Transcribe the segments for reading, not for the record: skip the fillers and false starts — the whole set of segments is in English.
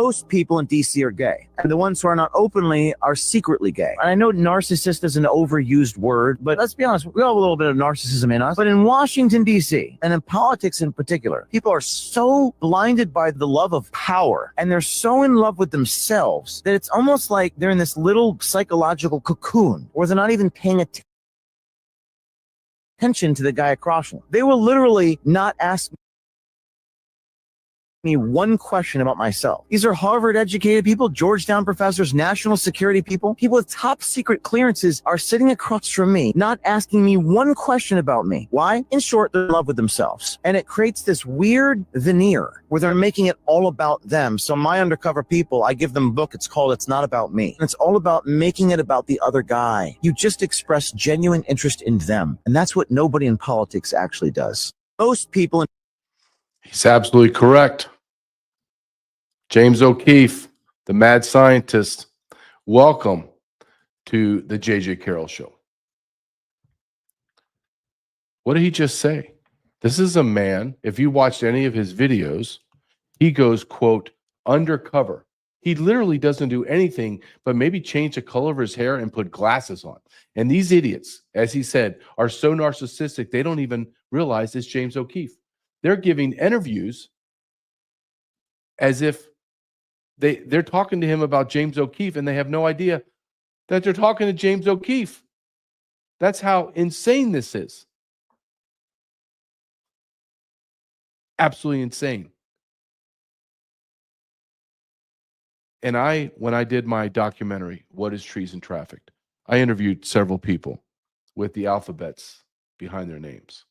Most people in DC are gay, and the ones who are not openly are secretly gay. And I know narcissist is an overused word, but let's be honest, we all have a little bit of narcissism in us. But in Washington, DC, and in politics in particular, people are so blinded by the love of power, and they're so in love with themselves that it's almost like they're in this little psychological cocoon where they're not even paying attention to the guy across from them. They will literally not ask me one question about myself. These are Harvard educated people, Georgetown professors, national security people with top secret clearances are sitting across from me, not asking me one question about me. Why? In short, they're in love with themselves. And it creates this weird veneer where they're making it all about them. So my undercover people, I give them a book. It's called It's Not About Me. And it's all about making it about the other guy. You just express genuine interest in them. And that's what nobody in politics actually does. Most people He's absolutely correct. James O'Keefe, the mad scientist, welcome to the JJ Carrell Show. What did he just say? This is a man, if you watched any of his videos, he goes, quote, undercover. He literally doesn't do anything but maybe change the color of his hair and put glasses on. And these idiots, as he said, are so narcissistic, they don't even realize it's James O'Keefe. They're giving interviews as if they're talking to him about James O'Keefe, and they have no idea that they're talking to James O'Keefe. That's how insane this is. Absolutely insane. And when I did my documentary, What is Treason Trafficked, I interviewed several people with the alphabets behind their names,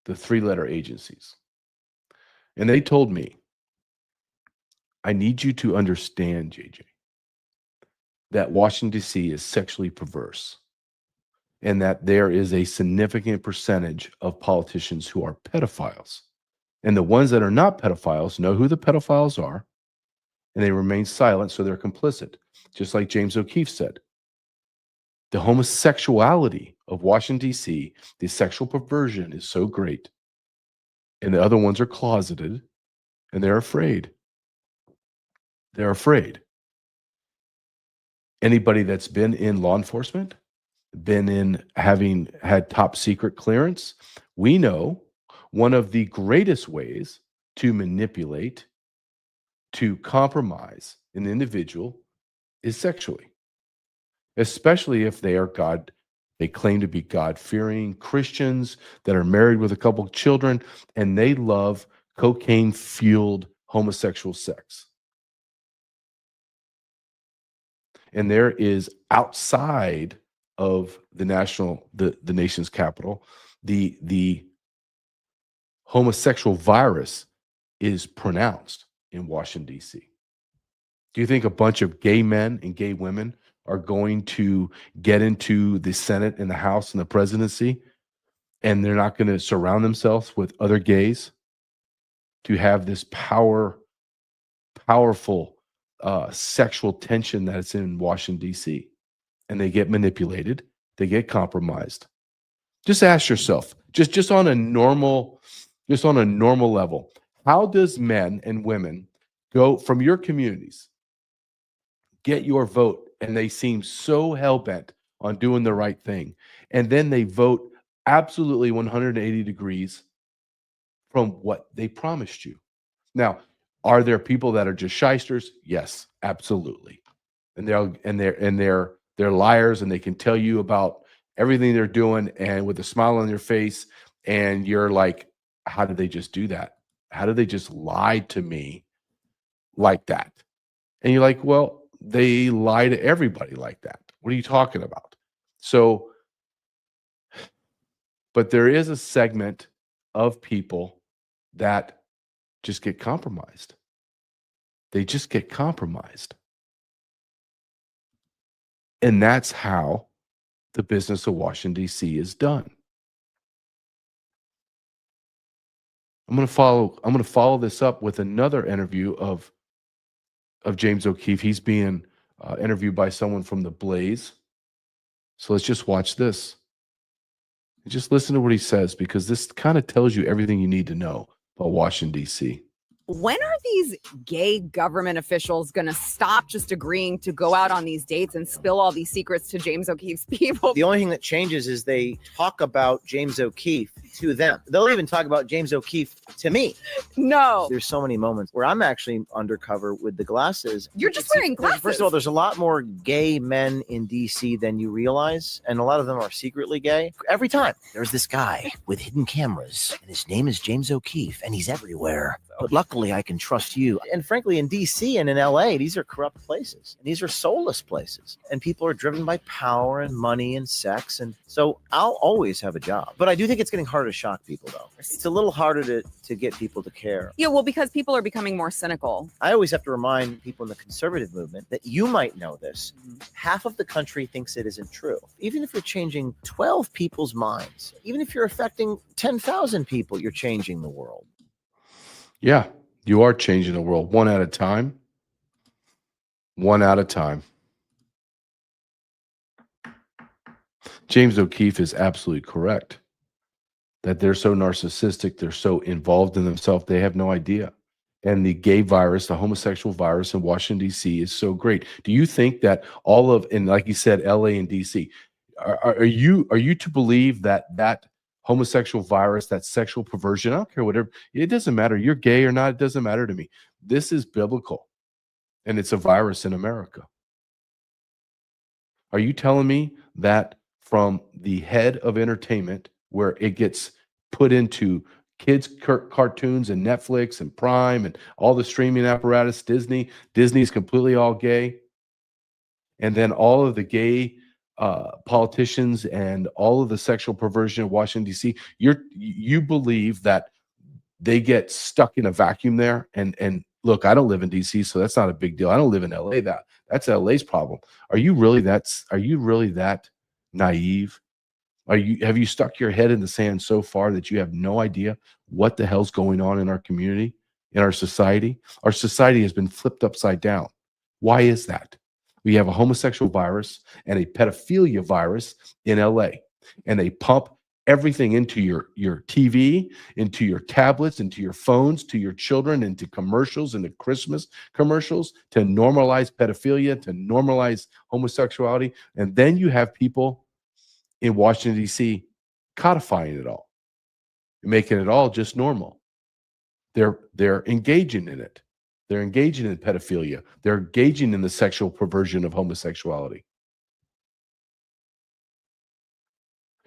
the three-letter agencies. And they told me, I need you to understand, JJ, that Washington, D.C. is sexually perverse and that there is a significant percentage of politicians who are pedophiles. And the ones that are not pedophiles know who the pedophiles are, and they remain silent, so they're complicit. Just like James O'Keefe said, the homosexuality of Washington, D.C., the sexual perversion is so great, and the other ones are closeted, and they're afraid. They're afraid. Anybody that's been in law enforcement, having had top secret clearance, we know one of the greatest ways to manipulate, to compromise an individual is sexually, especially if they claim to be God-fearing Christians that are married with a couple of children, and they love cocaine-fueled homosexual sex. And there is outside of the nation's capital, the homosexual virus is pronounced in Washington, D.C. Do you think a bunch of gay men and gay women are going to get into the Senate and the House and the presidency, and they're not going to surround themselves with other gays to have this powerful sexual tension that's in Washington, D.C.? And they get manipulated, they get compromised. Just ask yourself, just on a normal level, how does men and women go from your communities, get your vote, and they seem so hell-bent on doing the right thing, and then they vote absolutely 180 degrees from what they promised you? Now, are there people that are just shysters? Yes, absolutely. And they're liars, and they can tell you about everything they're doing and with a smile on their face, and you're like, how did they just do that? How did they just lie to me like that? And you're like, well, they lie to everybody like that. What are you talking about? So, but there is a segment of people that just get compromised. They just get compromised. And that's how the business of Washington, D.C. is done. I'm going to follow this up with another interview of James O'Keefe. He's being interviewed by someone from The Blaze. So let's just watch this. Just listen to what he says, because this kind of tells you everything you need to know about Washington, D.C. When are these gay government officials going to stop just agreeing to go out on these dates and spill all these secrets to James O'Keefe's people? The only thing that changes is they talk about James O'Keefe to them. They'll even talk about James O'Keefe to me. No. There's so many moments where I'm actually undercover with the glasses. You're just wearing glasses. First of all, there's a lot more gay men in DC than you realize, and a lot of them are secretly gay. Every time there's this guy with hidden cameras, and his name is James O'Keefe, and he's everywhere. But luckily, I can trust you. And frankly, in DC and in LA, these are corrupt places. These are soulless places. And people are driven by power and money and sex. And so I'll always have a job. But I do think it's getting harder to shock people, though. It's a little harder to get people to care. Yeah, well, because people are becoming more cynical. I always have to remind people in the conservative movement that you might know this. Half of the country thinks it isn't true. Even if you're changing 12 people's minds, even if you're affecting 10,000 people, you're changing the world. Yeah, you are changing the world one at a time. One at a time. James O'Keefe is absolutely correct that they're so narcissistic, they're so involved in themselves, they have no idea. And the gay virus, the homosexual virus in Washington, D.C. is so great. Do you think that all of, and like you said, L.A. and D.C., are you to believe that homosexual virus, that sexual perversion, I don't care whatever, it doesn't matter. You're gay or not, it doesn't matter to me. This is biblical, and it's a virus in America. Are you telling me that from the head of entertainment, where it gets put into kids' cartoons and Netflix and Prime and all the streaming apparatus, Disney's completely all gay, and then all of the gay politicians and all of the sexual perversion in Washington, D.C., you believe that they get stuck in a vacuum there? And look, I don't live in D.C., so that's not a big deal. I don't live in L.A. That's L.A.'s problem. Are you really that naive? Have you stuck your head in the sand so far that you have no idea what the hell's going on in our community, in our society? Our society has been flipped upside down. Why is that? We have a homosexual virus and a pedophilia virus in LA, and they pump everything into your TV, into your tablets, into your phones, to your children, into commercials, into Christmas commercials, to normalize pedophilia, to normalize homosexuality. And then you have people in Washington, D.C. codifying it all, making it all just normal. They're engaging in it. They're engaging in pedophilia. They're engaging in the sexual perversion of homosexuality.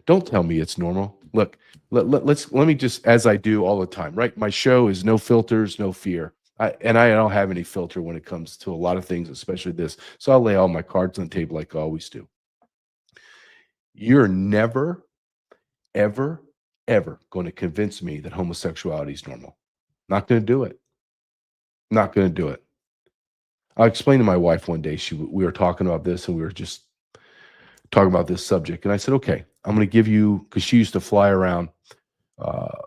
Don't tell me it's normal. Look, let me just, as I do all the time, right? My show is no filters, no fear. I don't have any filter when it comes to a lot of things, especially this. So I'll lay all my cards on the table like I always do. You're never, ever, ever going to convince me that homosexuality is normal. Not going to do it. Not going to do it. I'll explain to my wife one day. We were talking about this, and we were just talking about this subject. And I said, okay, I'm going to give you, because she used to fly around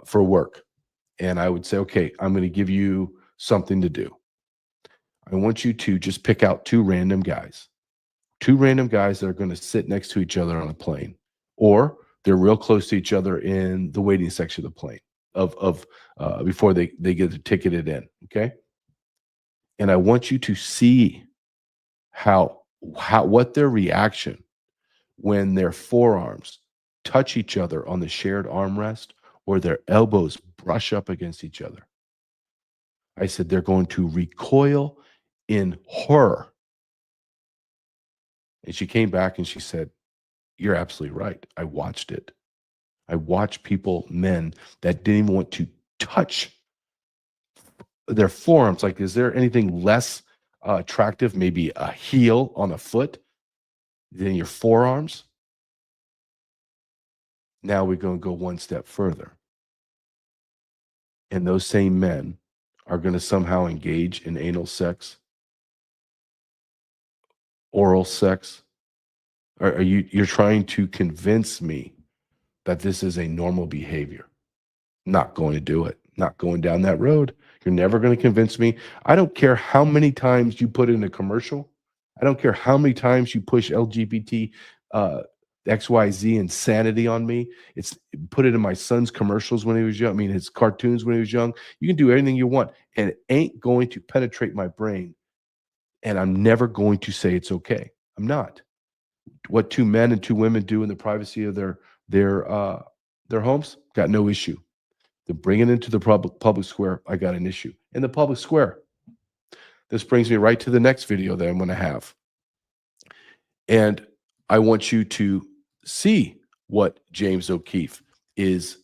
for work. And I would say, okay, I'm going to give you something to do. I want you to just pick out two random guys that are going to sit next to each other on a plane, or they're real close to each other in the waiting section of the plane before they get ticketed in. Okay. And I want you to see what their reaction when their forearms touch each other on the shared armrest or their elbows brush up against each other. I said they're going to recoil in horror. And she came back and she said, "You're absolutely right. I watched it. I watched men that didn't even want to touch their forearms. Like, is there anything less attractive? Maybe a heel on a foot than your forearms?" Now we're going to go one step further. And those same men are going to somehow engage in anal sex, oral sex. You're trying to convince me that this is a normal behavior? Not going to do it. Not going down that road. You're never going to convince me. I don't care how many times you put in a commercial. I don't care how many times you push LGBT XYZ insanity on me. It's put it in my son's commercials when he was young. I mean, his cartoons when he was young. You can do anything you want, and it ain't going to penetrate my brain. And I'm never going to say it's okay. I'm not. What two men and two women do in the privacy of their homes, got no issue. To bring it into the public square, I got an issue. In the public square. This brings me right to the next video that I'm going to have. And I want you to see what James O'Keefe is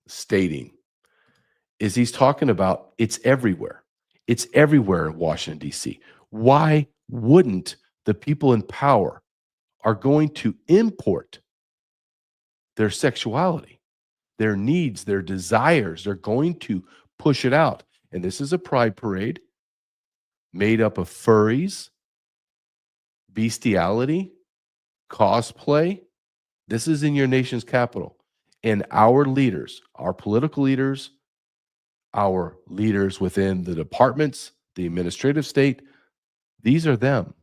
stating. Is he's talking about it's everywhere. It's everywhere in Washington, D.C. Why wouldn't the people in power are going to import their sexuality, their needs, their desires? They're going to push it out. And this is a pride parade made up of furries, bestiality, cosplay. This is in your nation's capital. And our leaders, our political leaders, our leaders within the departments, the administrative state, these are them.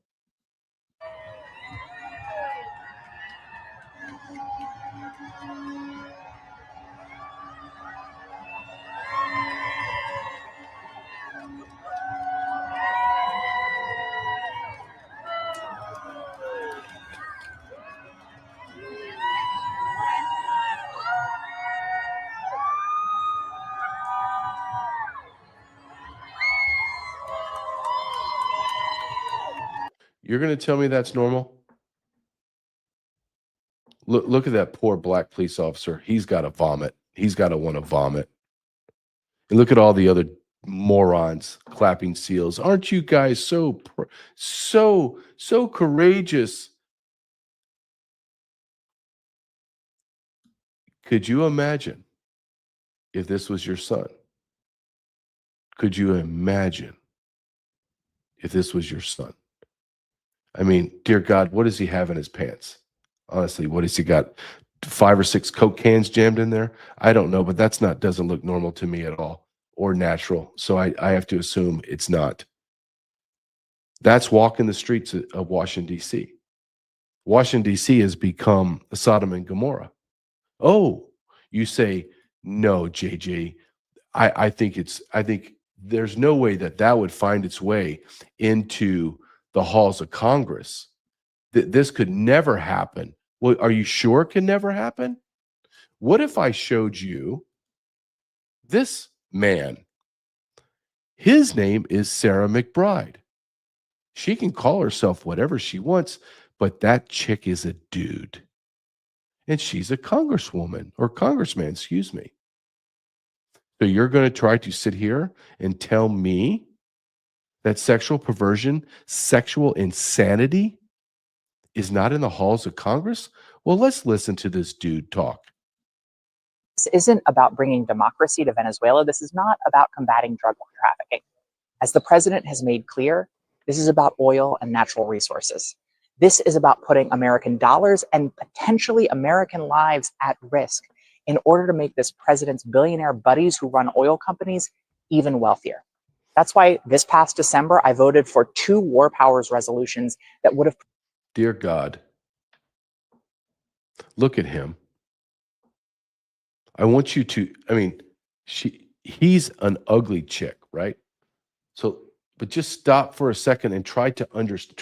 You're going to tell me that's normal? Look at that poor black police officer. He's got to vomit. He's got to want to vomit. And look at all the other morons clapping seals. Aren't you guys so courageous? Could you imagine if this was your son? Could you imagine if this was your son? I mean, dear God, what does he have in his pants? Honestly, what has he got? 5 or 6 Coke cans jammed in there? I don't know, but doesn't look normal to me at all or natural. So I have to assume it's not. That's walking the streets of Washington, D.C. Washington, D.C. has become a Sodom and Gomorrah. Oh, you say, no, JJ. I think there's no way that would find its way into the halls of Congress. This could never happen. Well, are you sure it can never happen? What if I showed you this man? His name is Sarah McBride. She can call herself whatever she wants, but that chick is a dude. And she's a congresswoman or congressman, excuse me. So you're going to try to sit here and tell me that sexual perversion, sexual insanity is not in the halls of Congress? Well, let's listen to this dude talk. This isn't about bringing democracy to Venezuela. This is not about combating drug trafficking. As the president has made clear, this is about oil and natural resources. This is about putting American dollars and potentially American lives at risk in order to make this president's billionaire buddies who run oil companies even wealthier. That's why this past December, I voted for 2 war powers resolutions that would have... Dear God, look at him. I want you to, he's an ugly chick, right? So, but just stop for a second and try to understand,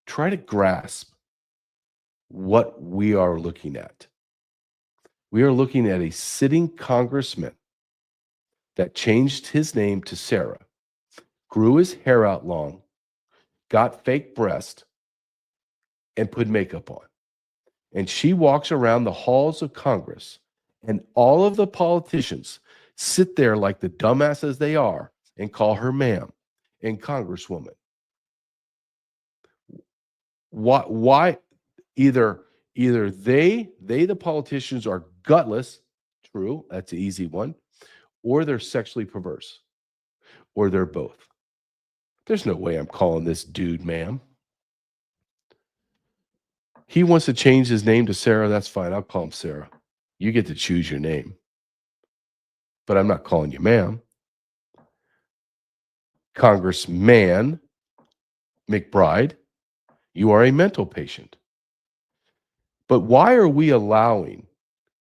try to grasp what we are looking at. We are looking at a sitting congressman that changed his name to Sarah, grew his hair out long, got fake breast, and put makeup on. And she walks around the halls of Congress, and all of the politicians sit there like the dumbasses they are and call her ma'am and congresswoman. Why? Either they the politicians are gutless, true, that's an easy one, or they're sexually perverse, or they're both. There's no way I'm calling this dude ma'am. He wants to change his name to Sarah, that's fine. I'll call him Sarah. You get to choose your name. But I'm not calling you ma'am. Congressman McBride, You are a mental patient. But why are we allowing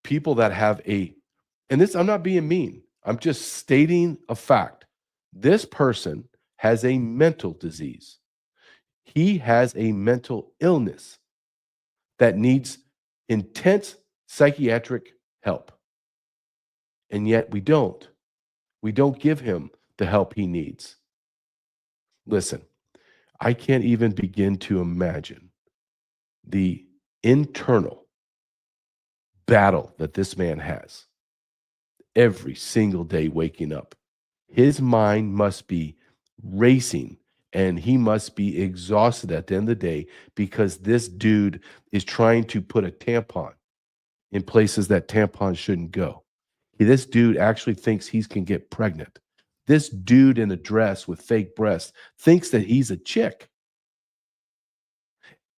people that have and this, I'm not being mean, I'm just stating a fact. This person has a mental disease. He has a mental illness that needs intense psychiatric help. And yet we don't. We don't give him the help he needs. Listen, I can't even begin to imagine the internal battle that this man has every single day waking up. His mind must be racing and he must be exhausted at the end of the day because this dude is trying to put a tampon in places that tampons shouldn't go. This dude actually thinks he can get pregnant. This dude in a dress with fake breasts thinks that he's a chick.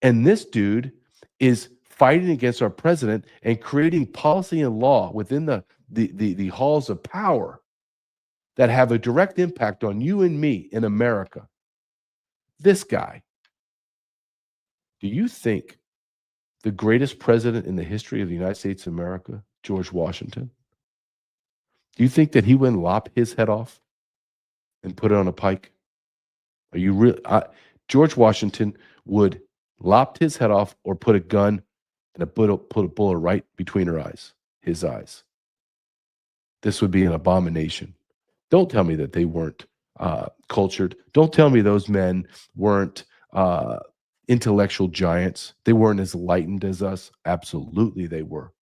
And this dude is fighting against our president and creating policy and law within the halls of power that have a direct impact on you and me in America. This guy, do you think the greatest president in the history of the United States of America, George Washington, do you think that he wouldn't lop his head off and put it on a pike? Are you real? George Washington would lop his head off or put a gun and put a bullet right between his eyes. This would be an abomination. Don't tell me that they weren't cultured. Don't tell me those men weren't intellectual giants. They weren't as enlightened as us. Absolutely they were.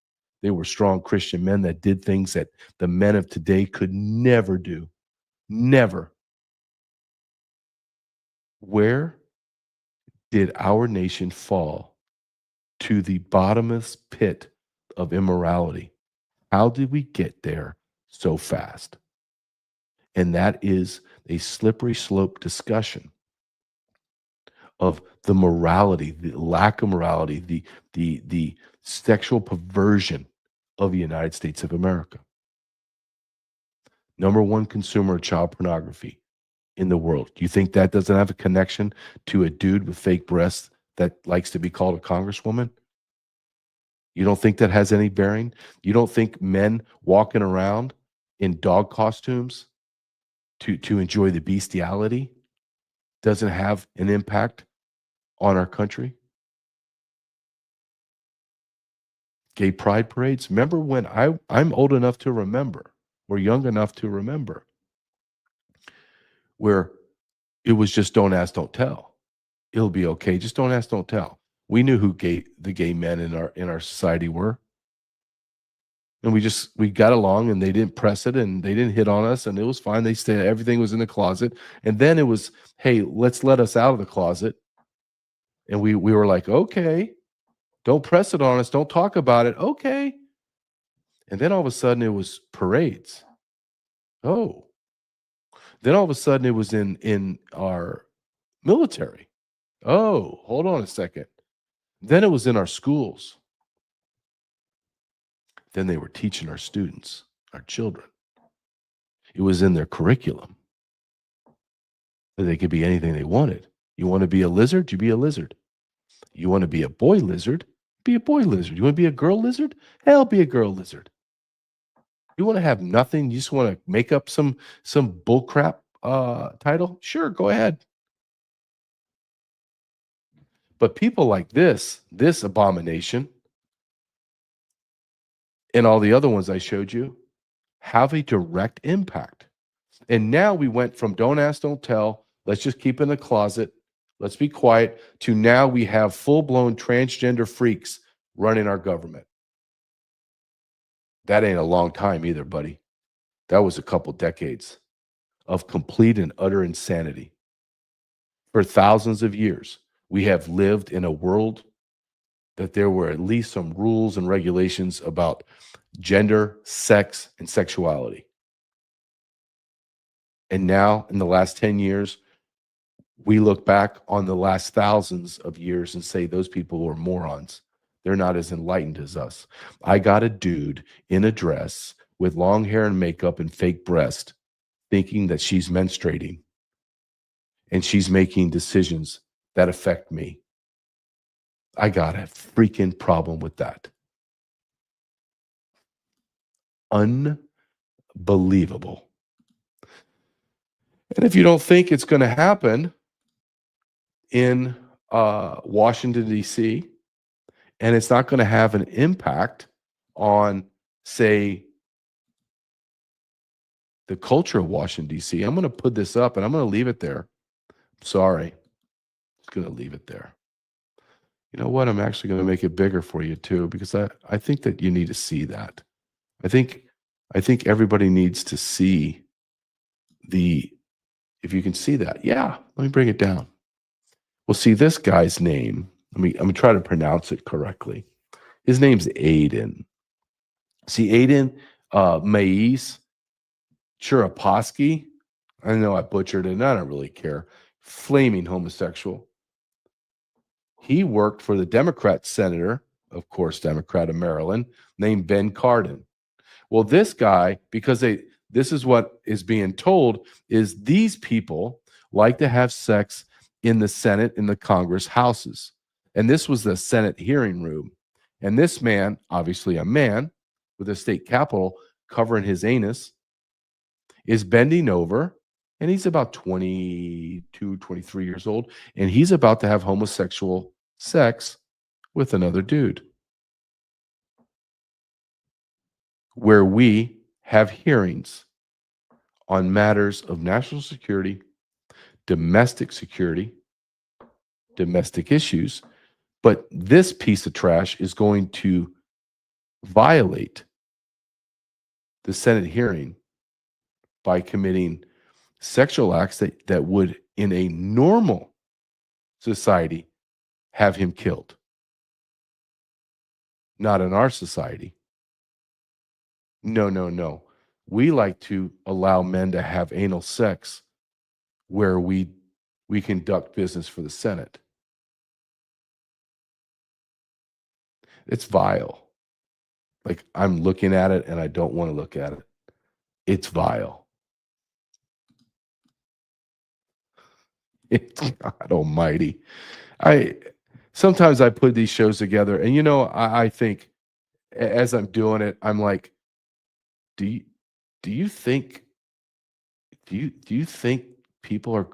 They were strong Christian men that did things that the men of today could never do. Never. Where did our nation fall to the bottomless pit of immorality? How did we get there so fast? And that is a slippery slope discussion of the morality, the lack of morality, the sexual perversion of the United States of America. Number one consumer of child pornography in the world. Do you think that doesn't have a connection to a dude with fake breasts that likes to be called a congresswoman? You don't think that has any bearing? You don't think men walking around in dog costumes to enjoy the bestiality doesn't have an impact on our country? Gay pride parades. Remember when I'm old enough to remember, or young enough to remember, where it was just don't ask, don't tell. It'll be okay. Just don't ask, don't tell. We knew who the gay men in our society were. And we got along and they didn't press it and they didn't hit on us and it was fine. They stayed, everything was in the closet. And then it was, hey, let's let us out of the closet. And we were like, okay, don't press it on us. Don't talk about it. Okay. And then all of a sudden it was parades. Oh. Then all of a sudden it was in our military. Oh, hold on a second. Then it was in our schools. Then they were teaching our students, our children. It was in their curriculum. That they could be anything they wanted. You want to be a lizard? You be a lizard. You want to be a boy lizard? Be a boy lizard. You want to be a girl lizard? Hell, be a girl lizard. You want to have nothing? You just want to make up some bullcrap title? Sure, go ahead. But people like this abomination, and all the other ones I showed you, have a direct impact. And now we went from don't ask, don't tell, let's just keep in the closet, let's be quiet, to now we have full-blown transgender freaks running our government. That ain't a long time either, buddy. That was a couple decades of complete and utter insanity. For thousands of years, we have lived in a world that there were at least some rules and regulations about gender, sex, and sexuality. And now, in the last 10 years, we look back on the last thousands of years and say those people were morons. They're not as enlightened as us. I got a dude in a dress with long hair and makeup and fake breast thinking that she's menstruating and she's making decisions that affect me. I got a freaking problem with that. Unbelievable. And if you don't think it's going to happen in Washington, D.C., and it's not going to have an impact on, say, the culture of Washington, D.C., I'm going to put this up and I'm going to leave it there. Sorry. Just going to leave it there. You know what? I'm actually going to make it bigger for you too, because I think that you need to see that. I think everybody needs to see if you can see that. Yeah, let me bring it down. Well, see this guy's name. I'm going to try to pronounce it correctly. His name's Aiden. See, Aiden Maïs Chiraposky. I know I butchered it, and I don't really care. Flaming homosexual. He worked for the Democrat senator, of course, Democrat of Maryland, named Ben Cardin. Well, this guy, because this is what is being told, is these people like to have sex in the Senate, in the Congress houses. And this was the Senate hearing room. And this man, obviously a man with a state capitol covering his anus, is bending over, and he's about 22, 23 years old, and he's about to have homosexual sex with another dude. Where we have hearings on matters of national security, domestic security, domestic issues, but this piece of trash is going to violate the Senate hearing by committing sexual acts that would, in a normal society, have him killed. Not in our society. No. We like to allow men to have anal sex where we conduct business for the Senate. It's vile. Like, I'm looking at it and I don't want to look at it. It's vile. It's God almighty. Sometimes I put these shows together, and I think as I'm doing it, I'm like, do you think people are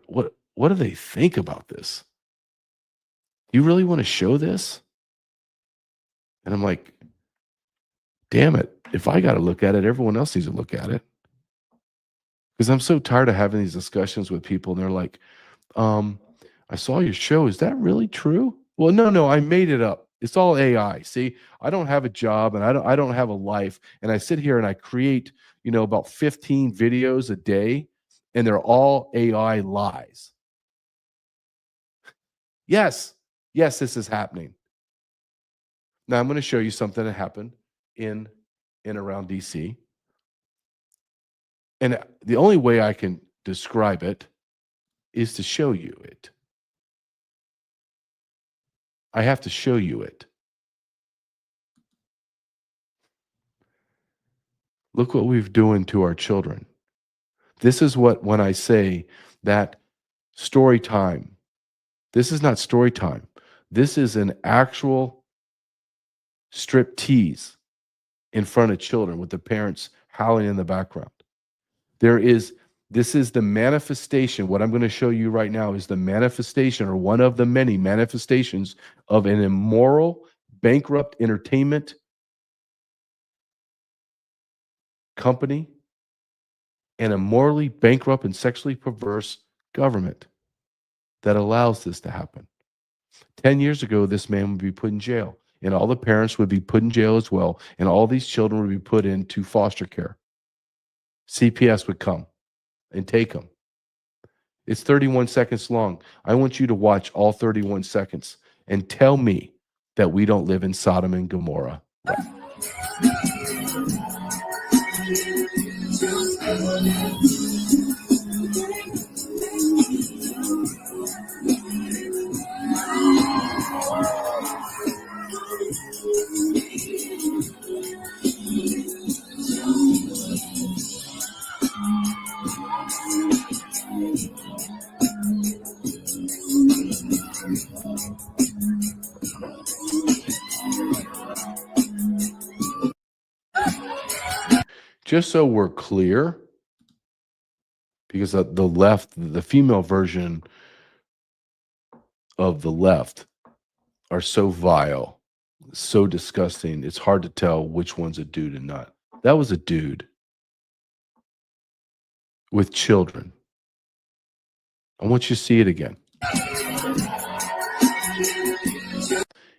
what do they think about this? Do you really want to show this? And I'm like, damn it, if I got to look at it, everyone else needs to look at it. Because I'm so tired of having these discussions with people, and they're like, I saw your show. Is that really true? Well, no, I made it up. It's all AI. See, I don't have a job, and I don't have a life, and I sit here and I create, about 15 videos a day, and they're all AI lies. Yes, this is happening. Now I'm going to show you something that happened in around DC. And the only way I can describe it is to show you it. I have to show you it. Look what we've doing to our children. This is when I say that story time, this is not story time. This is an actual strip tease in front of children with the parents howling in the background. This is the manifestation. What I'm going to show you right now is the manifestation, or one of the many manifestations, of an immoral, bankrupt entertainment company and a morally bankrupt and sexually perverse government that allows this to happen. 10 years ago, this man would be put in jail, and all the parents would be put in jail as well, and all these children would be put into foster care. CPS would come and take them. It's 31 seconds long. I want you to watch all 31 seconds and tell me that we don't live in Sodom and Gomorrah. just so we're clear, because the left, the female version of the left are so vile, so disgusting, it's hard to tell which one's a dude and not. That was a dude with children. I want you to see it again.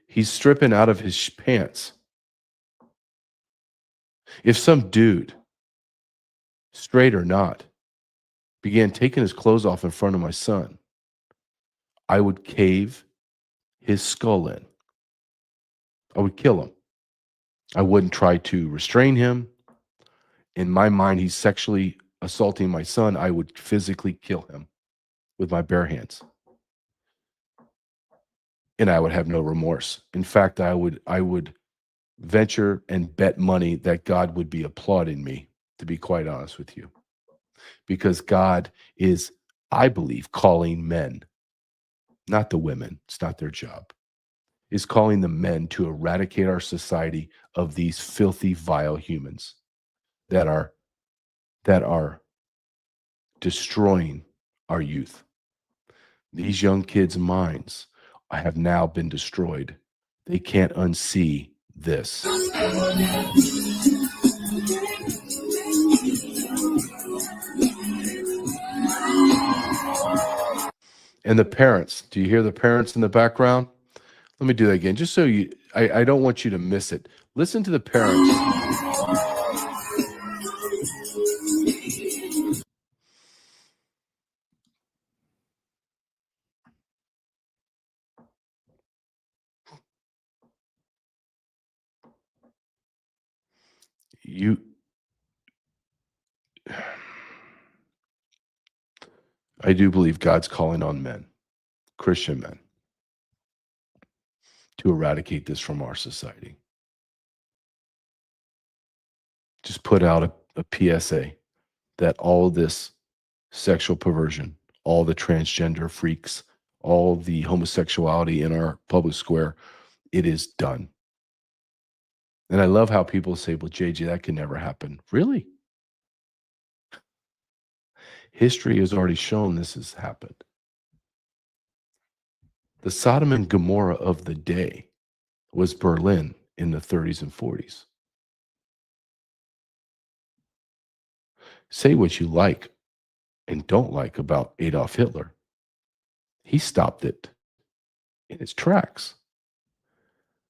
He's stripping out of his pants. If some dude, straight or not, began taking his clothes off in front of my son, I would cave his skull in. I would kill him. I wouldn't try to restrain him. In my mind, he's sexually assaulting my son. I would physically kill him with my bare hands. And I would have no remorse. In fact, I would venture and bet money that God would be applauding me, to be quite honest with you. Because God is, I believe, calling men, not the women, it's not their job, is calling the men to eradicate our society of these filthy, vile humans that are destroying our youth. These young kids' minds have now been destroyed. They can't unsee this. And the parents, do you hear the parents in the background? Let me do that again, just so you, I don't want you to miss it. Listen to the parents. I do believe God's calling on men, Christian men, to eradicate this from our society. Just put out a PSA that all this sexual perversion, all the transgender freaks, all the homosexuality in our public square, it is done. And I love how people say, well, JJ, that can never happen. Really? History has already shown this has happened. The Sodom and Gomorrah of the day was Berlin in the 30s and 40s. Say what you like and don't like about Adolf Hitler. He stopped it in its tracks.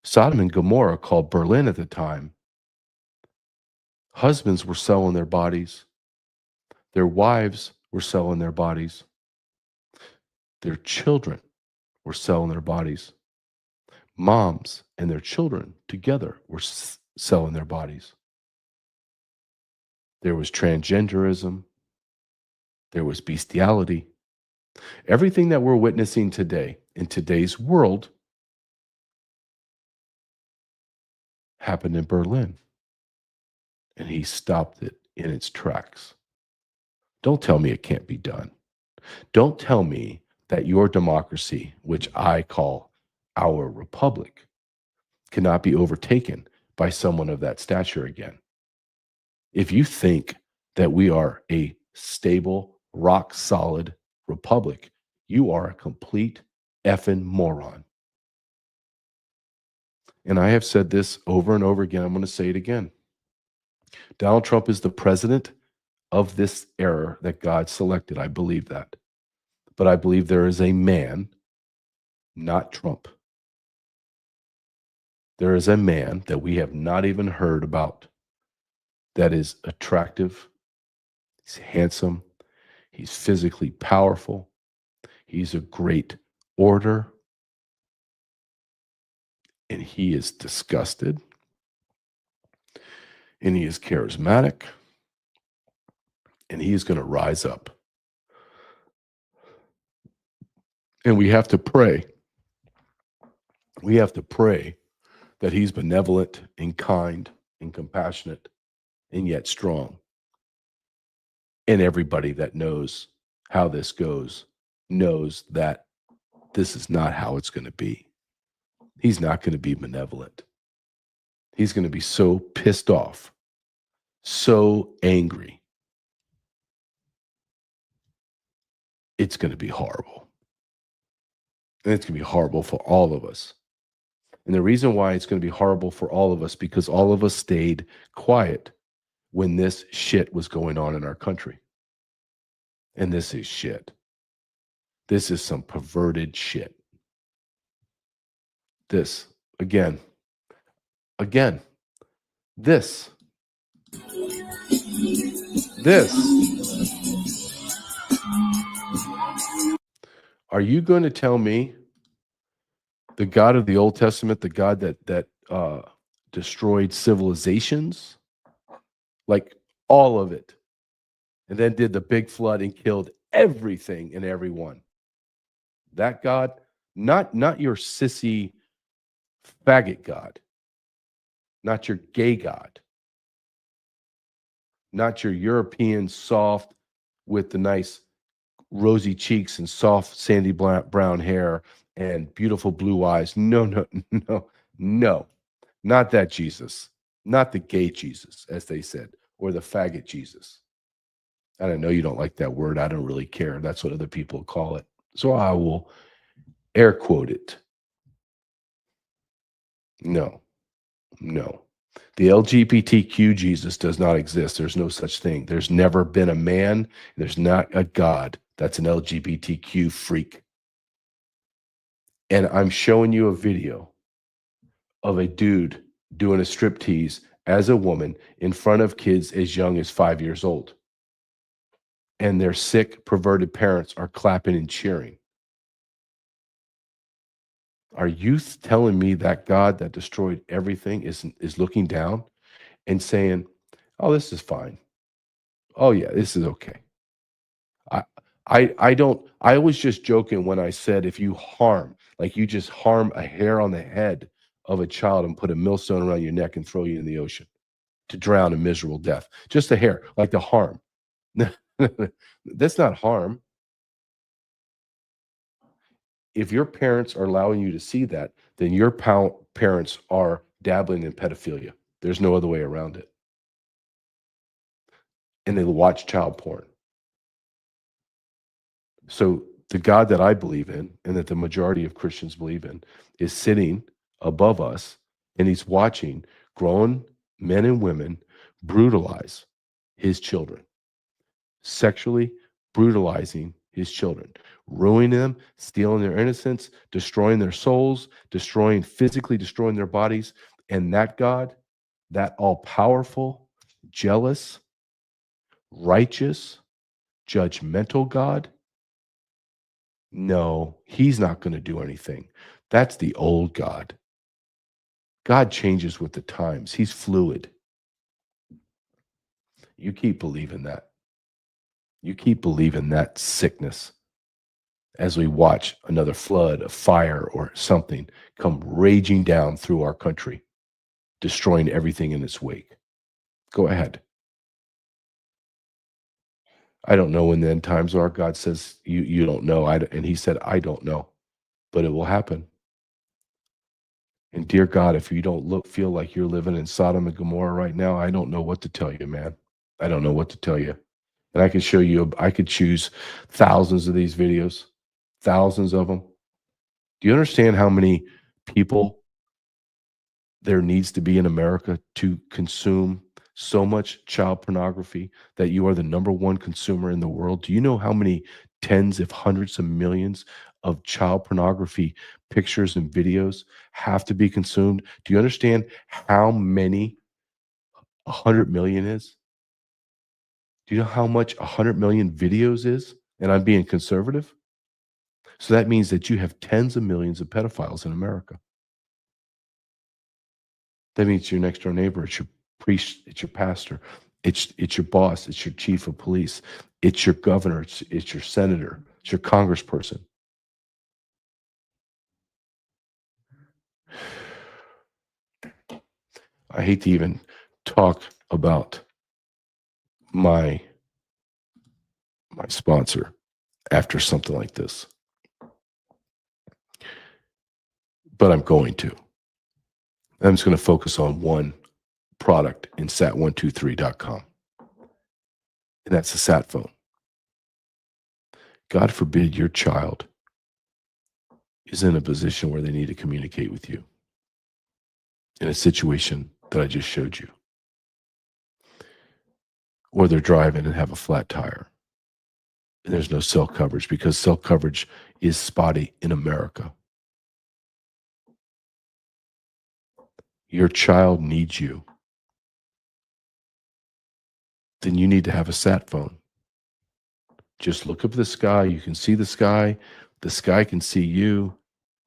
Sodom and Gomorrah, called Berlin at the time, husbands were selling their bodies. Their wives were selling their bodies. Their children were selling their bodies. Moms and their children together were selling their bodies. There was transgenderism. There was bestiality. Everything that we're witnessing today in today's world happened in Berlin. And he stopped it in its tracks. Don't tell me it can't be done. Don't tell me that your democracy, which I call our republic, cannot be overtaken by someone of that stature again. If you think that we are a stable, rock solid republic, you are a complete effing moron. And I have said this over and over again. I'm going to say it again. Donald Trump is the president of this era that God selected. I believe that. But I believe there is a man, not Trump. There is a man that we have not even heard about that is attractive. He's handsome. He's physically powerful. He's a great orator. And he is disgusted. And he is charismatic. And he is going to rise up. And we have to pray. We have to pray that he's benevolent and kind and compassionate and yet strong. And everybody that knows how this goes knows that this is not how it's going to be. He's not going to be benevolent. He's going to be so pissed off so angry. It's going to be horrible. And it's going to be horrible for all of us. And the reason why it's going to be horrible for all of us, because all of us stayed quiet when this shit was going on in our country. And this is shit. This is some perverted shit. This, again, this. Are you going to tell me the God of the Old Testament, the God that destroyed civilizations, like all of it, and then did the big flood and killed everything and everyone? That God, not your sissy faggot God, not your gay God, not your European soft with the nice rosy cheeks and soft sandy brown hair and beautiful blue eyes. No, not that Jesus, not the gay Jesus, as they said, or the faggot Jesus. I don't know, you don't like that word. I don't really care. That's what other people call it. So I will air quote it. No. The LGBTQ Jesus does not exist. There's no such thing. There's never been a man. There's not a God that's an LGBTQ freak. And I'm showing you a video of a dude doing a striptease as a woman in front of kids as young as 5 years old. And their sick, perverted parents are clapping and cheering. Are you telling me that God that destroyed everything is looking down and saying, oh, this is fine. Oh, yeah, this is okay. I was just joking when I said if you harm, like you just harm a hair on the head of a child and put a millstone around your neck and throw you in the ocean to drown a miserable death. Just a hair, like the harm. That's not harm. If your parents are allowing you to see that, then your parents are dabbling in pedophilia. There's no other way around it. And they watch child porn. So the God that I believe in and that the majority of Christians believe in is sitting above us, and he's watching grown men and women brutalize his children, sexually brutalizing his children, ruining them, stealing their innocence, destroying their souls, physically destroying their bodies. And that God, that all-powerful, jealous, righteous, judgmental God, no, he's not going to do anything. That's the old God. God changes with the times. He's fluid. You keep believing that. You keep believing that sickness as we watch another flood, a fire, or something come raging down through our country, destroying everything in its wake. Go ahead. I don't know when the end times are. God says, you don't know. And he said, I don't know, but it will happen. And dear God, if you don't feel like you're living in Sodom and Gomorrah right now, I don't know what to tell you, man. I don't know what to tell you. And I could show you, I could choose thousands of these videos, thousands of them. Do you understand how many people there needs to be in America to consume so much child pornography that you are the #1 consumer in the world? Do you know how many tens, if hundreds of millions of child pornography pictures and videos have to be consumed? Do you understand how many 100 million is? Do you know how much 100 million videos is? And I'm being conservative. So that means that you have tens of millions of pedophiles in America. That means your next door neighbor, it's your priest, it's your pastor, it's your boss, it's your chief of police, it's your governor, it's your senator, it's your congressperson. I hate to even talk about my sponsor after something like this, but I'm going to. I'm just going to focus on one product in sat123.com. And that's a sat phone. God forbid your child is in a position where they need to communicate with you in a situation that I just showed you. Or they're driving and have a flat tire. And there's no cell coverage because cell coverage is spotty in America. Your child needs you. Then you need to have a sat phone. Just look up at the sky. You can see the sky. The sky can see you,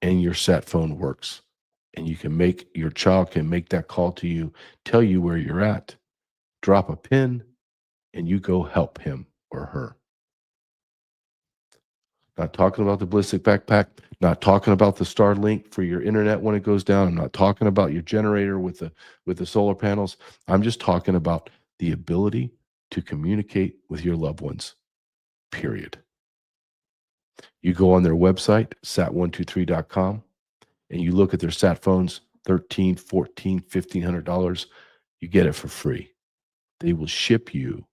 and your sat phone works. And you can make, your child can make that call to you, tell you where you're at, drop a pin, and you go help him or her. Not talking about the ballistic backpack, not talking about the Starlink for your internet when it goes down. I'm not talking about your generator with the solar panels. I'm just talking about the ability to communicate with your loved ones, period. You go on their website, sat123.com, and you look at their sat phones, $1,300, $1,400, $1,500. You get it for free. They will ship you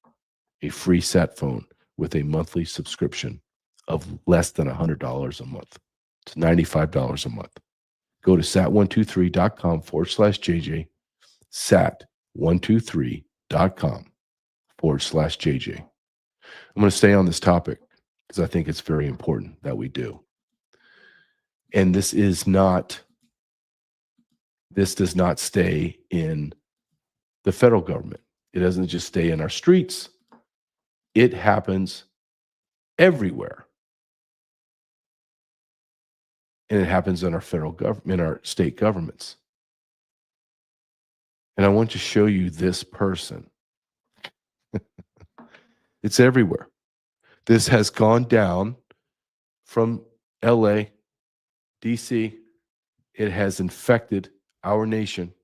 a free sat phone with a monthly subscription of less than $100 a month. It's $95 a month. Go to sat123.com/JJ, sat123.com/JJ. I'm going to stay on this topic because I think it's very important that we do. And this does not stay in the federal government. It doesn't just stay in our streets. It happens everywhere. And it happens in our federal government, in our state governments. And I want to show you this person. It's everywhere. This has gone down from LA, DC. It has infected our nation,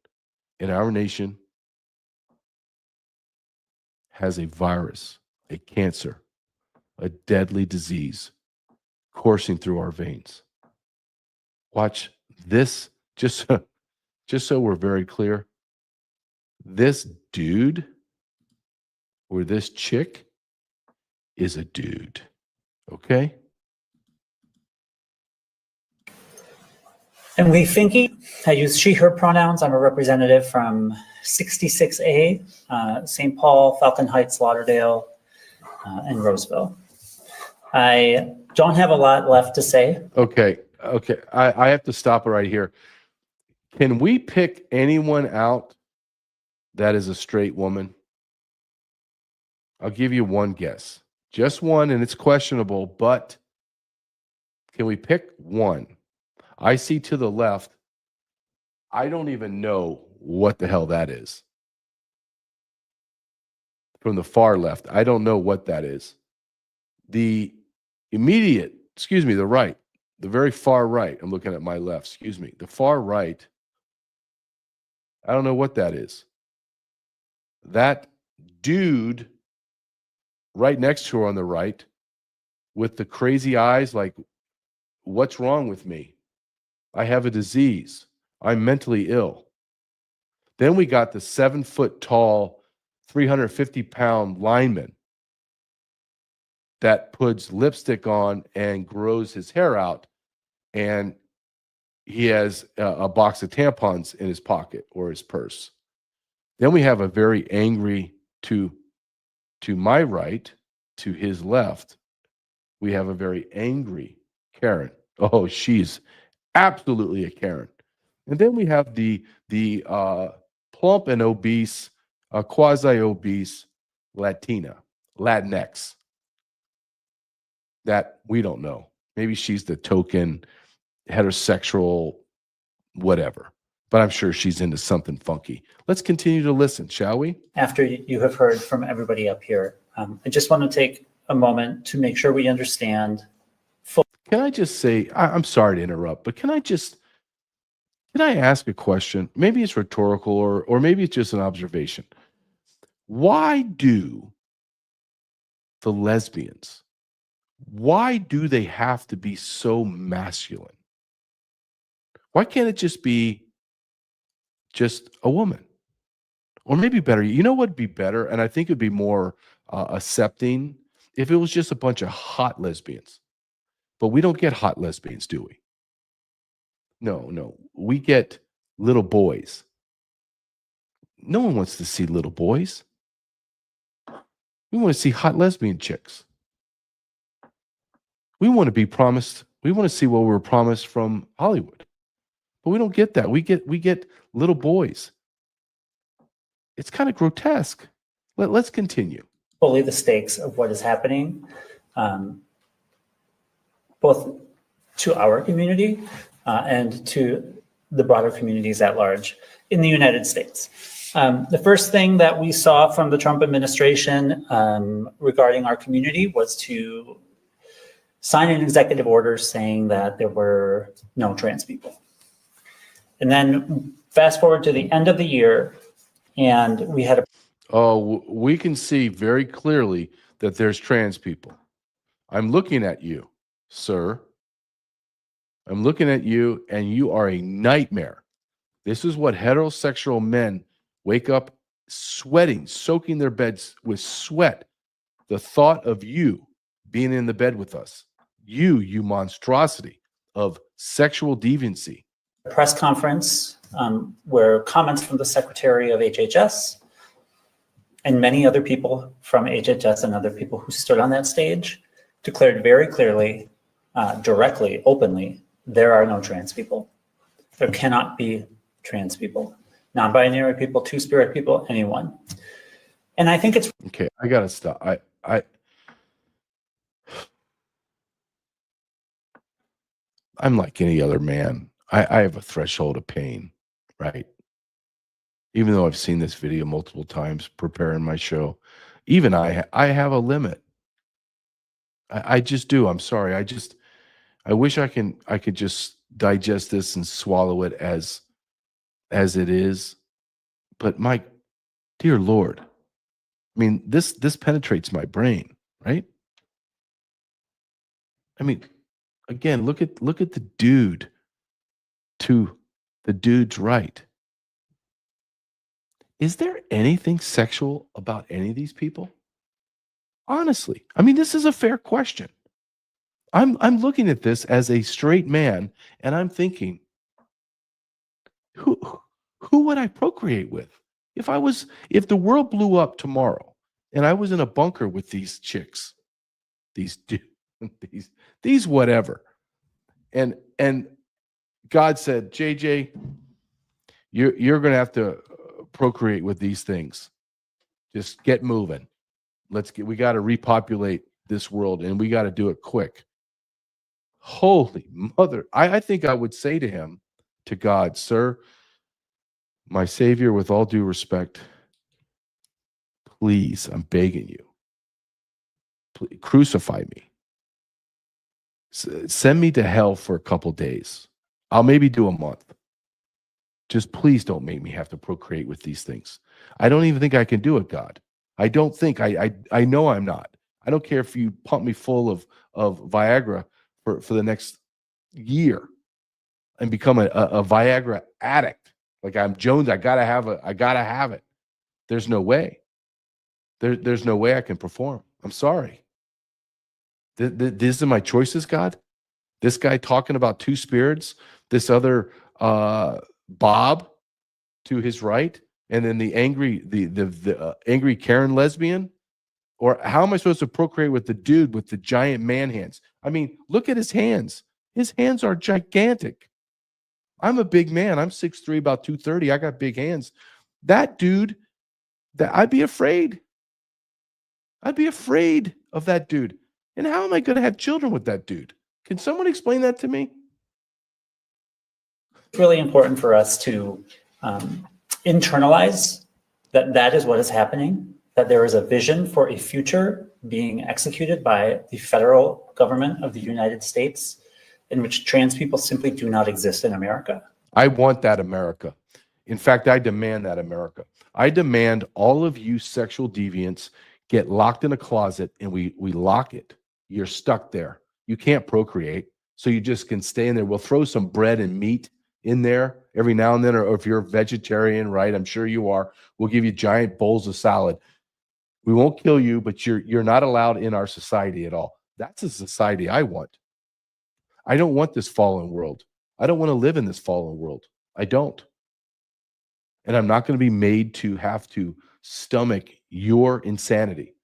and our nation has a virus, a cancer, a deadly disease coursing through our veins. Watch this, just so we're very clear. This dude or this chick is a dude, okay? And Lee Finke, I use she, her pronouns. I'm a representative from 66A, St. Paul, Falcon Heights, Lauderdale, and Roseville. I don't have a lot left to say. Okay. I have to stop it right here. Can we pick anyone out that is a straight woman? I'll give you one guess. Just one, and it's questionable, but can we pick one? I see to the left. I don't even know what the hell that is. From the far left, I don't know what that is. The right, the very far right, I'm looking at my left, the far right, I don't know what that is. That dude right next to her on the right with the crazy eyes, like, what's wrong with me? I have a disease. I'm mentally ill. Then we got the 7-foot tall, 350-pound lineman that puts lipstick on and grows his hair out, and he has a box of tampons in his pocket or his purse. Then we have a very angry, to my right, to his left, we have a very angry Karen. Oh, she's absolutely a Karen. And then we have the plump and obese, quasi-obese Latinx, that we don't know. Maybe she's the token heterosexual whatever, but I'm sure she's into something funky. Let's continue to listen, shall we? After you have heard from everybody up here, I just want to take a moment to make sure we understand. Can I just say, I'm sorry to interrupt, but can I ask a question? Maybe it's rhetorical or maybe it's just an observation. Why do the lesbians, why do they have to be so masculine? Why can't it just be just a woman? Or maybe better, you know what would be better? And I think it'd be more accepting if it was just a bunch of hot lesbians. But we don't get hot lesbians, do we? No. We get little boys. No one wants to see little boys. We want to see hot lesbian chicks. We want to be promised. We want to see what we were promised from Hollywood. But we don't get that. We get little boys. It's kind of grotesque. Let's continue. Fully the stakes of what is happening, both to our community and to the broader communities at large in the United States. The first thing that we saw from the Trump administration regarding our community was to sign an executive order saying that there were no trans people. And then fast forward to the end of the year, and we had we can see very clearly that there's trans people. I'm looking at you, sir. I'm looking at you, and you are a nightmare. This is what heterosexual men wake up sweating, soaking their beds with sweat. The thought of you being in the bed with us, you monstrosity of sexual deviancy. a press conference where comments from the Secretary of HHS and many other people from HHS and other people who stood on that stage declared very clearly, directly, openly, there are no trans people. There cannot be trans people, non-binary people, two-spirit people, anyone. And I think it's okay. I gotta stop. I'm like any other man. I have a threshold of pain, right? Even though I've seen this video multiple times preparing my show, even I have a limit. I just do. I'm sorry. I wish I could just digest this and swallow it as it is. But my dear Lord, I mean, this penetrates my brain, right? I mean, again, look at the dude to the dude's right. Is there anything sexual about any of these people? Honestly, I mean, this is a fair question. I'm looking at this as a straight man, and I'm thinking, who would I procreate with? If the world blew up tomorrow and I was in a bunker with these chicks, these whatever, and God said, JJ, you're going to have to procreate with these things. Just get moving. We got to repopulate this world, and we got to do it quick. Holy mother. I think I would say to him, to God, sir, my Savior, with all due respect, please, I'm begging you, please, crucify me. Send me to hell for a couple days. I'll maybe do a month. Just please don't make me have to procreate with these things. I don't even think I can do it, God. I don't think. I know I'm not. I don't care if you pump me full of Viagra for the next year and become a Viagra addict. Like I'm Jones, I gotta have it. There's no way. There's no way I can perform. I'm sorry. These are my choices, God. This guy talking about two spirits, this other Bob to his right, and then the angry Karen lesbian. Or how am I supposed to procreate with the dude with the giant man hands? I mean, look at his hands. His hands are gigantic. I'm a big man. I'm 6'3", about 230. I got big hands. That dude, I'd be afraid. I'd be afraid of that dude. And how am I going to have children with that dude? Can someone explain that to me? It's really important for us to internalize that is what is happening, that there is a vision for a future being executed by the federal government of the United States in which trans people simply do not exist in America. I want that America. In fact, I demand that America. I demand all of you sexual deviants get locked in a closet and we lock it. You're stuck there. You can't procreate, so you just can stay in there. We'll throw some bread and meat in there every now and then, or if you're a vegetarian, right? I'm sure you are. We'll give you giant bowls of salad. We won't kill you, but you're not allowed in our society at all. That's a society I want. I don't want this fallen world. I don't want to live in this fallen world. I don't. And I'm not going to be made to have to stomach your insanity.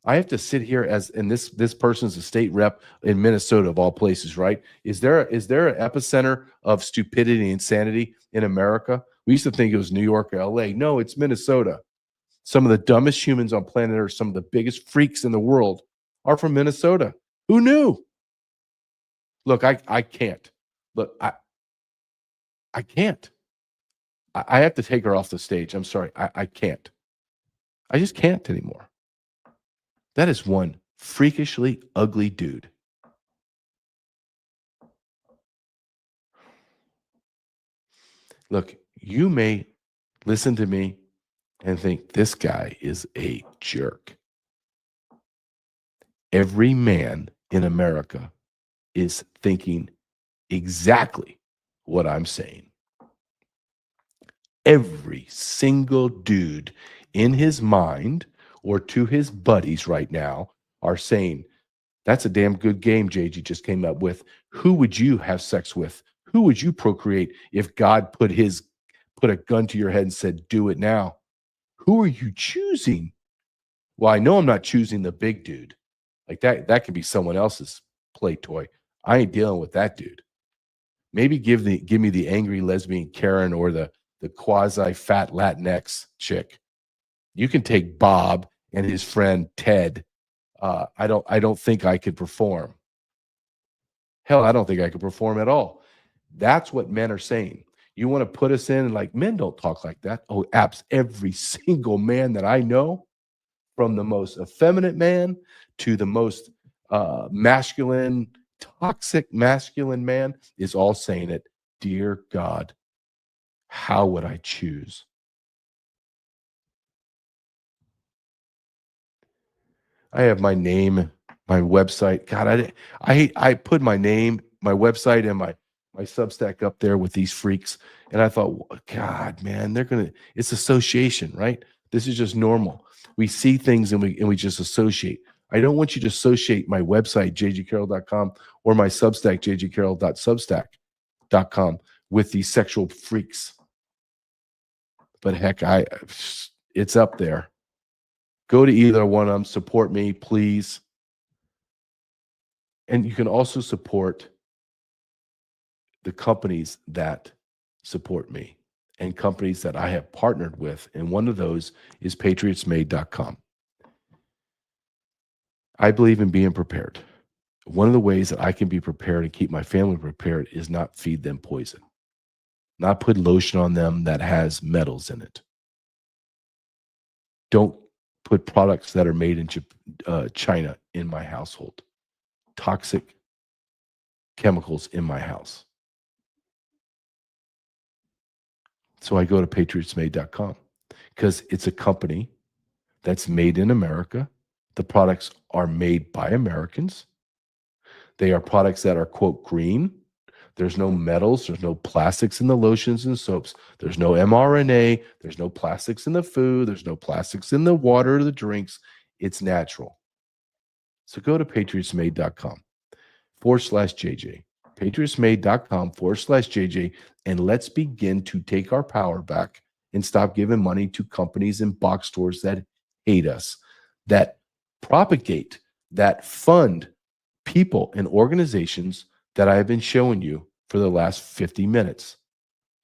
I have to sit here and this person's a state rep in Minnesota of all places, right? Is there an epicenter of stupidity and insanity in America? We used to think it was New York or LA. No, it's Minnesota. Some of the dumbest humans on planet Earth, some of the biggest freaks in the world are from Minnesota. Who knew? Look, I can't. Look, I can't. I have to take her off the stage. I'm sorry. I can't. I just can't anymore. That is one freakishly ugly dude. Look, you may listen to me and think this guy is a jerk. Every man in America is thinking exactly what I'm saying. Every single dude in his mind or to his buddies right now are saying, that's a damn good game JG just came up with. Who would you have sex with? Who would you procreate if God put a gun to your head and said, do it now? Who are you choosing? Well, I know I'm not choosing the big dude. Like that could be someone else's play toy. I ain't dealing with that dude. Maybe give me the angry lesbian Karen or the quasi fat Latinx chick. You can take Bob and his friend Ted. I don't think I could perform. Hell, I don't think I could perform at all. That's what men are saying. You want to put us in, like, men don't talk like that. Oh, apps. Every single man that I know, from the most effeminate man to the most masculine, toxic masculine man, is all saying it. Dear God, how would I choose? I have my name, my website. God, I put my name, my website, and my Substack up there with these freaks, and I thought, God, man, it's association, right? This is just normal. We see things and we just associate. I don't want you to associate my website, jgcarrell.com, or my Substack, jgcarrell.substack.com, with these sexual freaks. But heck, it's up there. Go to either one of them, support me, please. And you can also support the companies that support me and companies that I have partnered with. And one of those is patriotsmade.com. I believe in being prepared. One of the ways that I can be prepared and keep my family prepared is not feed them poison, not put lotion on them that has metals in it. Don't put products that are made in China in my household. Toxic chemicals in my house. So I go to patriotsmade.com because it's a company that's made in America. The products are made by Americans. They are products that are, quote, green. There's no metals. There's no plastics in the lotions and soaps. There's no mRNA. There's no plastics in the food. There's no plastics in the water or the drinks. It's natural. So go to patriotsmade.com/JJ. patriotsmade.com/JJ, and let's begin to take our power back and stop giving money to companies and box stores that hate us, that propagate, that fund people and organizations that I have been showing you for the last 50 minutes.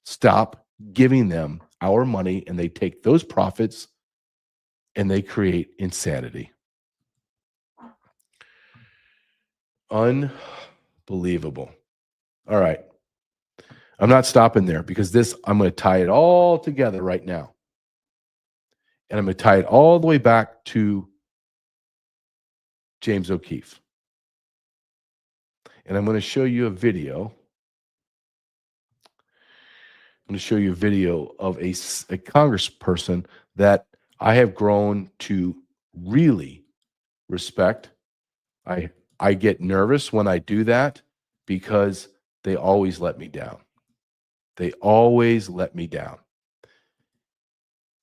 Stop giving them our money, and they take those profits and they create insanity. Unbelievable. All right. I'm not stopping there because I'm going to tie it all together right now. And I'm going to tie it all the way back to James O'Keefe. And I'm going to show you a video. I'm going to show you a video of a congressperson that I have grown to really respect. I get nervous when I do that because they always let me down. They always let me down.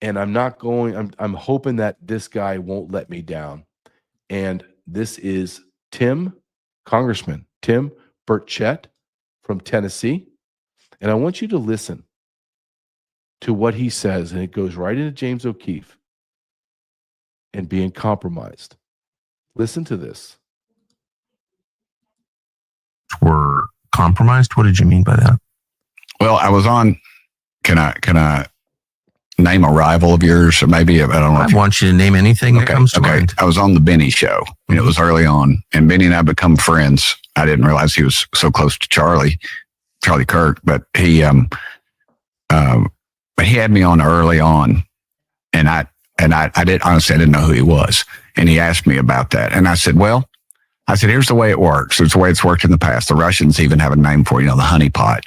And I'm hoping that this guy won't let me down. And this is Congressman Tim Burchett from Tennessee. And I want you to listen to what he says. And it goes right into James O'Keefe and being compromised. Listen to this. Were compromised? What did you mean by that? Well, I was on. Can I name a rival of yours? Or maybe I don't know. I want you to name anything that comes to mind. I was on the Benny show. It was early on, and Benny and I become friends. I didn't realize he was so close to Charlie Kirk, but he had me on early on, and I didn't know who he was, and he asked me about that, and I said, here's the way it works. It's the way it's worked in the past. The Russians even have a name for it, the honeypot.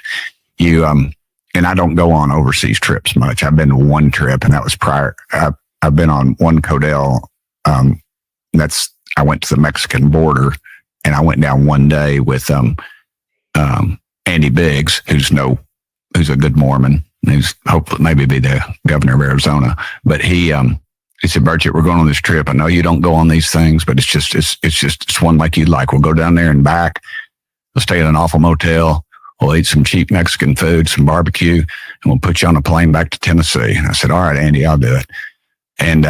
And I don't go on overseas trips much. I've been to one trip, and that was prior. I've been on one Codell. I went to the Mexican border, and I went down one day with Andy Biggs, who's a good Mormon, who's hopefully maybe be the governor of Arizona. But he said, Burchett, we're going on this trip. I know you don't go on these things, but it's one like you'd like. We'll go down there and back. We'll stay in an awful motel. We'll eat some cheap Mexican food, some barbecue, and we'll put you on a plane back to Tennessee. And I said, all right, Andy, I'll do it. And,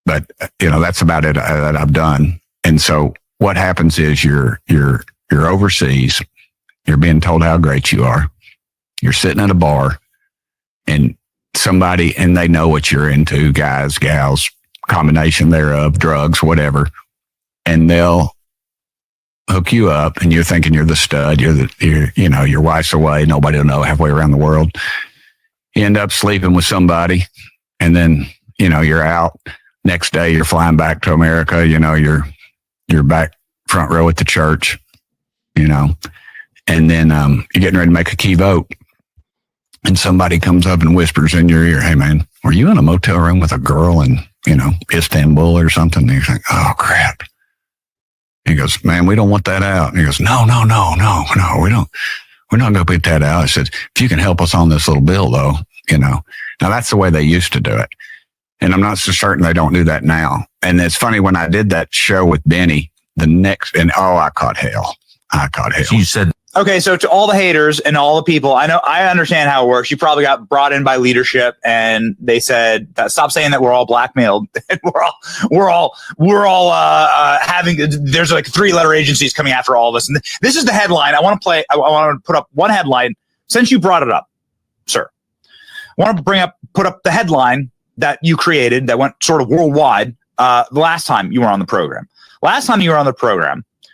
but that's about it that I've done. And so what happens is you're overseas, you're being told how great you are. You're sitting at a bar and they know what you're into, guys, gals, combination thereof, drugs, whatever. And they'll hook you up, and you're thinking you're the stud. Your wife's away. Nobody will know halfway around the world. You end up sleeping with somebody, and then, you're out. Next day, you're flying back to America. You're back front row at the church, and then you're getting ready to make a key vote. And somebody comes up and whispers in your ear, hey, man, were you in a motel room with a girl in, Istanbul or something? And you're like, oh, crap. He goes, man, we don't want that out. And he goes, no, we don't. We're not going to put that out. I said, if you can help us on this little bill, though, Now, that's the way they used to do it. And I'm not so certain they don't do that now. And it's funny, when I did that show with Benny, I caught hell. You said, okay, so to all the haters and all the people, I understand how it works. You probably got brought in by leadership, and they said, stop saying that we're all blackmailed. And we're all having. There's like 3-letter agencies coming after all of us. And this is the headline. I want to put up one headline since you brought it up, sir. I want to put up the headline that you created that went sort of worldwide. The last time you were on the program.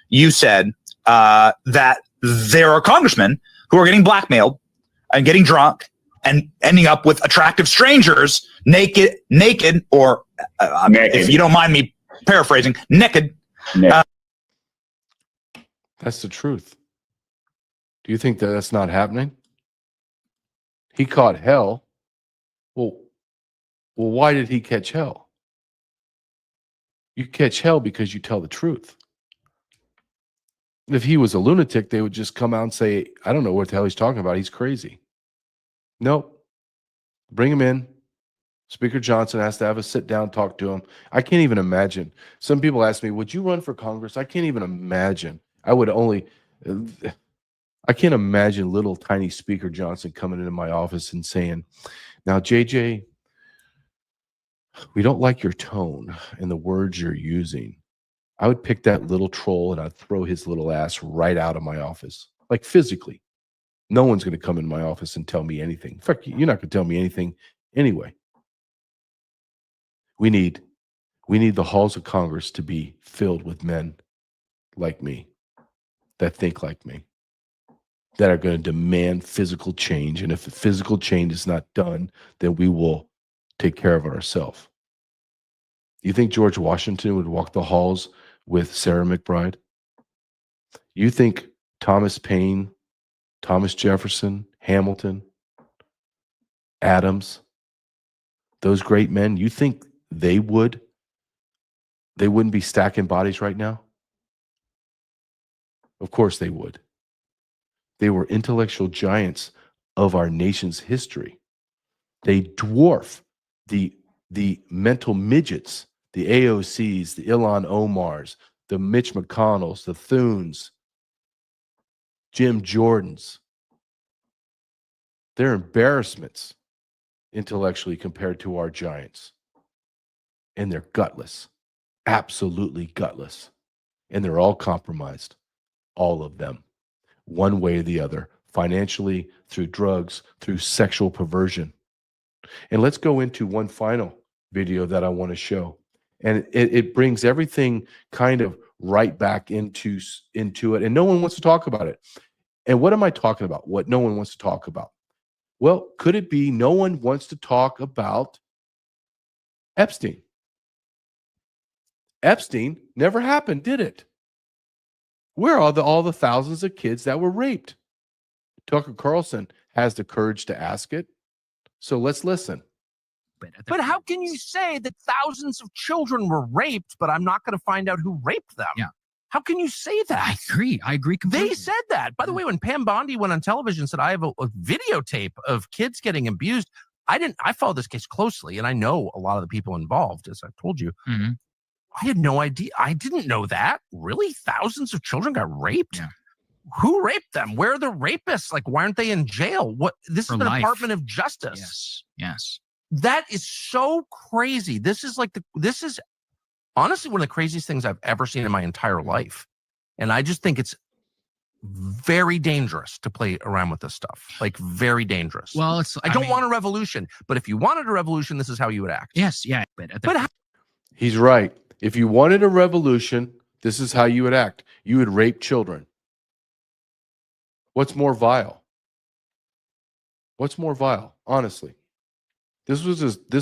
You said that there are congressmen who are getting blackmailed and getting drunk and ending up with attractive strangers, naked, or naked. If you don't mind me paraphrasing, naked. That's the truth. Do you think that that's not happening? He caught hell. Well, why did he catch hell? You catch hell because you tell the truth. If he was a lunatic, they would just come out and say, I don't know what the hell he's talking about. He's crazy. Nope. Bring him in. Speaker Johnson has to have a sit down, talk to him. I can't even imagine. Some people ask me, would you run for Congress? I can't even imagine. I can't imagine little tiny Speaker Johnson coming into my office and saying, now, JJ, we don't like your tone and the words you're using. I would pick that little troll and I'd throw his little ass right out of my office, like physically. No one's going to come in my office and tell me anything. In fact, you're not going to tell me anything anyway. We need the halls of Congress to be filled with men like me, that think like me, that are going to demand physical change. And if the physical change is not done, then we will take care of it ourselves. You think George Washington would walk the halls with Sarah McBride? You think Thomas Paine, Thomas Jefferson, Hamilton, Adams, those great men, you think they wouldn't be stacking bodies right now? Of course they would. They were intellectual giants of our nation's history. They dwarf the mental midgets, the AOCs, the Ilhan Omars, the Mitch McConnells, the Thunes, Jim Jordans. They're embarrassments intellectually compared to our giants. And they're gutless, absolutely gutless. And they're all compromised, all of them, one way or the other, financially, through drugs, through sexual perversion. And let's go into one final video that I want to show. And it brings everything kind of right back into it. And no one wants to talk about it. And what am I talking about? What no one wants to talk about? Well, could it be no one wants to talk about Epstein? Epstein never happened, did it? Where are all the thousands of kids that were raped? Tucker Carlson has the courage to ask it. So let's listen. But how can you say that thousands of children were raped, but I'm not going to find out who raped them? Yeah. How can you say that? I agree completely. They said that. By the way, when Pam Bondi went on television and said, I have a videotape of kids getting abused, I followed this case closely, and I know a lot of the people involved, as I've told you. Mhm. I had no idea. I didn't know that. Really? Thousands of children got raped? Yeah. Who raped them? Where are the rapists? Like, why aren't they in jail? What? This For is the life. Department of Justice. Yes. Yes. That is so crazy. This is honestly one of the craziest things I've ever seen in my entire life. And I just think it's very dangerous to play around with this stuff. Like, very dangerous. Well, I don't want a revolution, but if you wanted a revolution, this is how you would act. Yes. Yeah. But He's right. If you wanted a revolution, this is how you would act. You would rape children. What's more vile? What's more vile? Honestly, this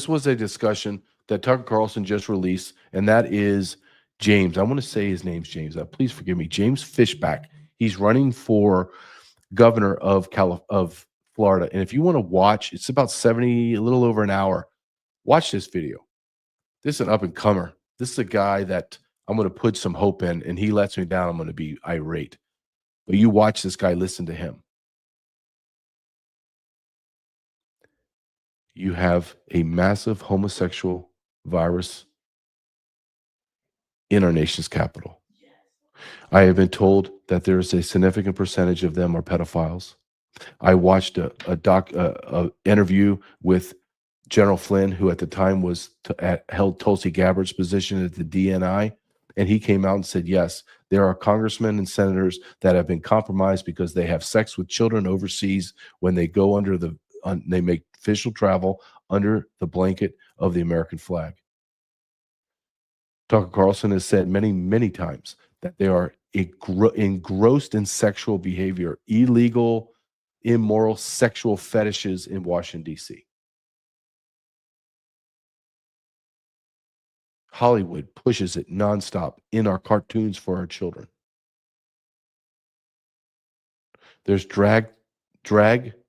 was a discussion that Tucker Carlson just released, and that is James. I want to say his name's James. Please forgive me. James Fishback. He's running for governor of Florida. And if you want to watch, it's about a little over an hour. Watch this video. This is an up and comer. This is a guy that I'm going to put some hope in, and he lets me down. I'm going to be irate. But you watch this guy, listen to him. You have a massive homosexual virus in our nation's capital. I have been told that there is a significant percentage of them are pedophiles. I watched a interview with General Flynn, who at the time held Tulsi Gabbard's position at the DNI, and he came out and said, yes, there are congressmen and senators that have been compromised because they have sex with children overseas when they go they make official travel under the blanket of the American flag. Tucker Carlson has said many, many times that they are engrossed in sexual behavior, illegal, immoral sexual fetishes in Washington, D.C. Hollywood pushes it nonstop in our cartoons for our children. There's drag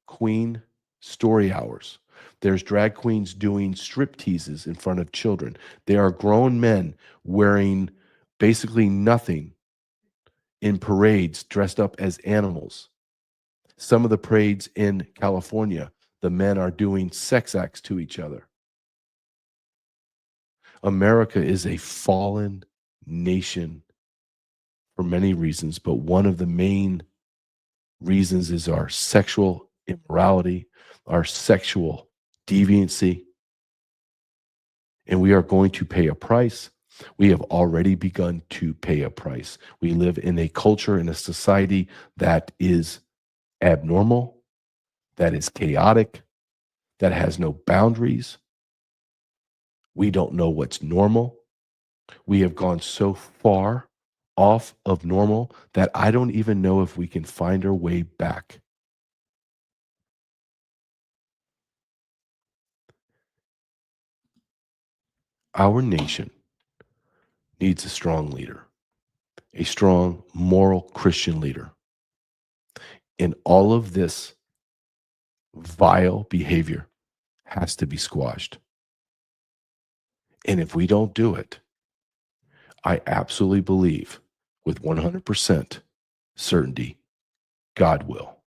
queen story hours. There's drag queens doing strip teases in front of children. There are grown men wearing basically nothing in parades dressed up as animals. Some of the parades in California, the men are doing sex acts to each other. America is a fallen nation for many reasons, but one of the main reasons is our sexual immorality, our sexual deviancy, and we are going to pay a price. We have already begun to pay a price. We live in a culture, in a society that is abnormal, that is chaotic, that has no boundaries. We don't know what's normal. We have gone so far off of normal that I don't even know if we can find our way back. Our nation needs a strong leader, a strong moral Christian leader. And all of this vile behavior has to be squashed. And if we don't do it, I absolutely believe with 100% certainty, God will.